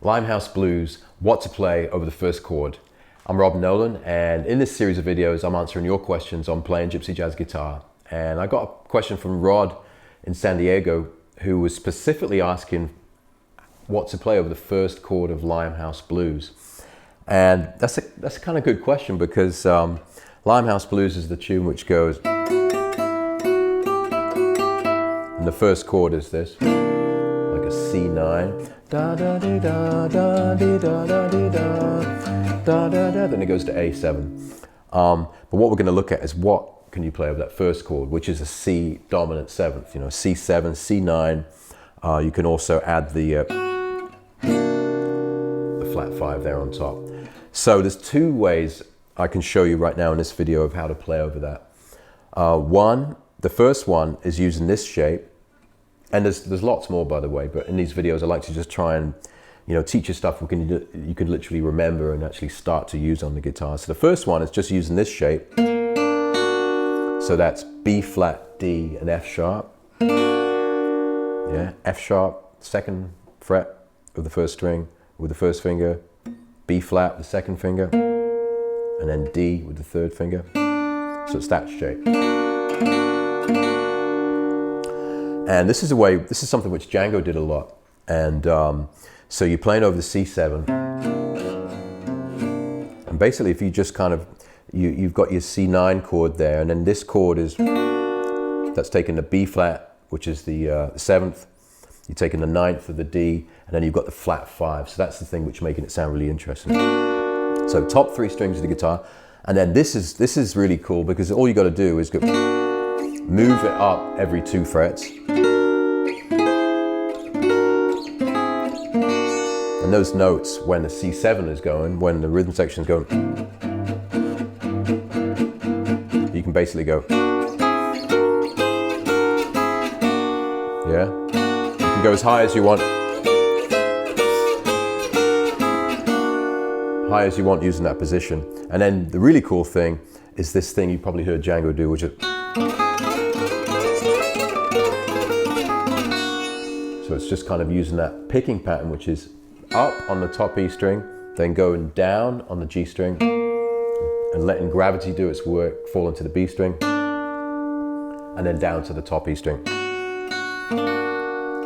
Limehouse Blues, what to play over the first chord. I'm Nolan, and in this series of videos I'm answering your questions on playing Gypsy Jazz guitar. And I got a question from Rod in San Diego who was specifically asking what to play over the first chord of Limehouse Blues. And that's a kind of good question, because Limehouse Blues is the tune which goes, and the first chord is this, like a C9, da da da da da da da da da da, then it goes to A7. But what we're going to look at is what can you play over that first chord, which is a C dominant seventh, you know, C7, C9. You can also add the flat 5 there on top. So there's two ways I can show you right now in this video of how to play over that. The first one is using this shape, and there's lots more, by the way, but in these videos I like to just try and, you know, teach you stuff you can literally remember and actually start to use on the guitar. So the first one is just using this shape. So that's B flat, D, and F sharp. Yeah, F sharp, second fret of the first string with the first finger, B flat, the second finger, and then D with the third finger. So it's that shape. And this is something which Django did a lot. And so you're playing over the C7. And basically, if you just kind of, you've got your C9 chord there, and then this chord that's taking the B flat, which is the 7th. You're taking the 9th of the D, and then you've got the flat 5. So that's the thing which making it sound really interesting. So top 3 strings of the guitar. And then this is really cool, because all you got to do is move it up every 2 frets. And those notes, when the C7 is going, when the rhythm section is going, you can basically go, yeah? You can go as high as you want. High as you want using that position. And then the really cool thing is this thing you probably heard Django do, which is, so it's just kind of using that picking pattern, which is up on the top E string, then going down on the G string, and letting gravity do its work, fall into the B string, and then down to the top E string.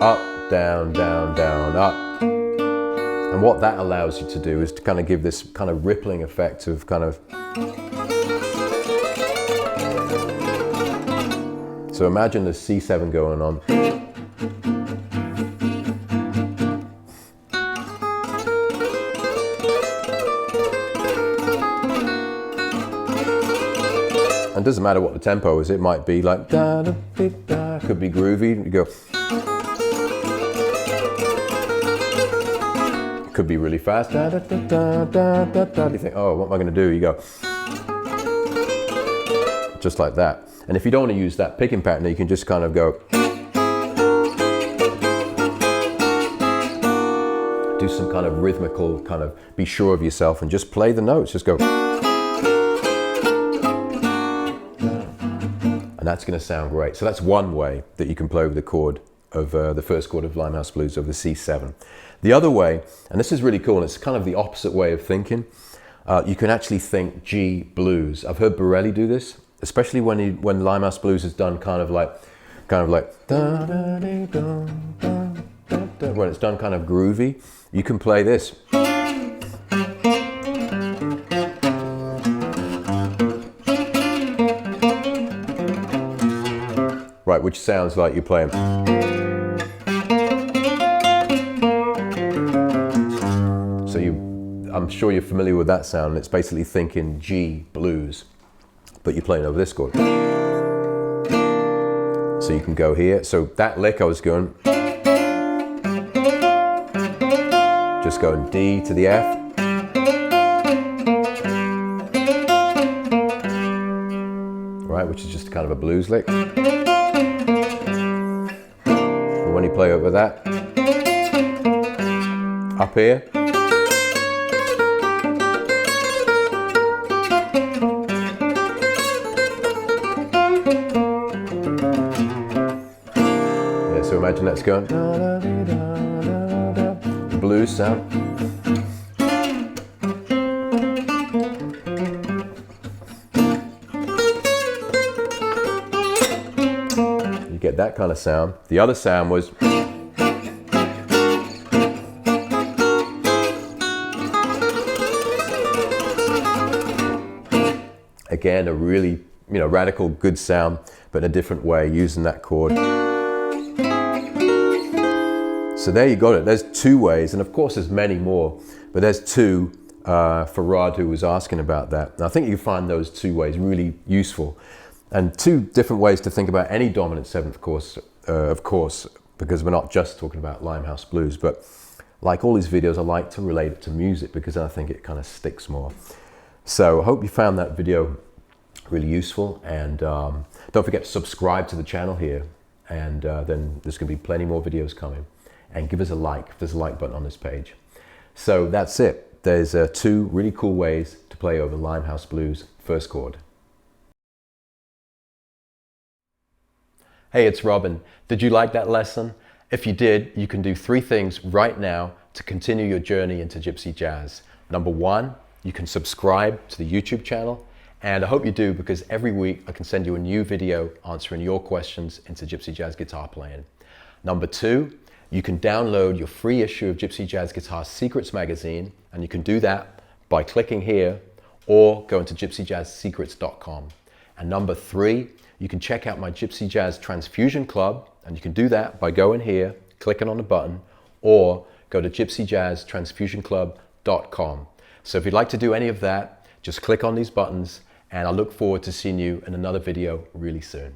Up, down, down, down, up. And what that allows you to do is to kind of give this kind of rippling effect of kind of. So imagine the C7 going on. And it doesn't matter what the tempo is, it might be like da da da da, could be groovy, you go. Could be really fast, da da da da da da da. You think, oh, what am I going to do? You go just like that. And if you don't want to use that picking pattern, you can just kind of go do some kind of rhythmical kind of, be sure of yourself and just play the notes. Just go. And that's going to sound great. So that's one way that you can play over the chord of the first chord of Limehouse Blues, over the C7. The other way, and this is really cool, and it's kind of the opposite way of thinking, you can actually think G blues. I've heard Borelli do this, especially when Limehouse Blues is done kind of like da, da, da, da, da, da. When it's done kind of groovy, you can play this. Right, which sounds like you're playing. So I'm sure you're familiar with that sound. It's basically thinking G blues, but you're playing over this chord. So you can go here. So that lick I was going, just going D to the F. Right, which is just kind of a blues lick. When you play over that, up here, yeah, so imagine that's going, blues sound. You get that kind of sound. The other sound was again a really radical good sound, but in a different way, using that chord. So there you got it. There's two ways, and of course there's many more, but there's two for Rod, who was asking about that. And I think you find those two ways really useful, and two different ways to think about any dominant seventh course, of course, because we're not just talking about Limehouse Blues, but like all these videos, I like to relate it to music because I think it kind of sticks more. So I hope you found that video really useful, and don't forget to subscribe to the channel here, and then there's going to be plenty more videos coming, and give us a like. There's a like button on this page. So that's it. There's two really cool ways to play over Limehouse Blues first chord. Hey, it's Robin. Did you like that lesson? If you did, you can do 3 things right now to continue your journey into Gypsy Jazz. Number 1, you can subscribe to the YouTube channel. And I hope you do, because every week I can send you a new video answering your questions into Gypsy Jazz guitar playing. Number 2, you can download your free issue of Gypsy Jazz Guitar Secrets magazine, and you can do that by clicking here or going to gypsyjazzsecrets.com. And number 3, you can check out my Gypsy Jazz Transfusion Club, and you can do that by going here, clicking on the button, or go to gypsyjazztransfusionclub.com. So if you'd like to do any of that, just click on these buttons, and I look forward to seeing you in another video really soon.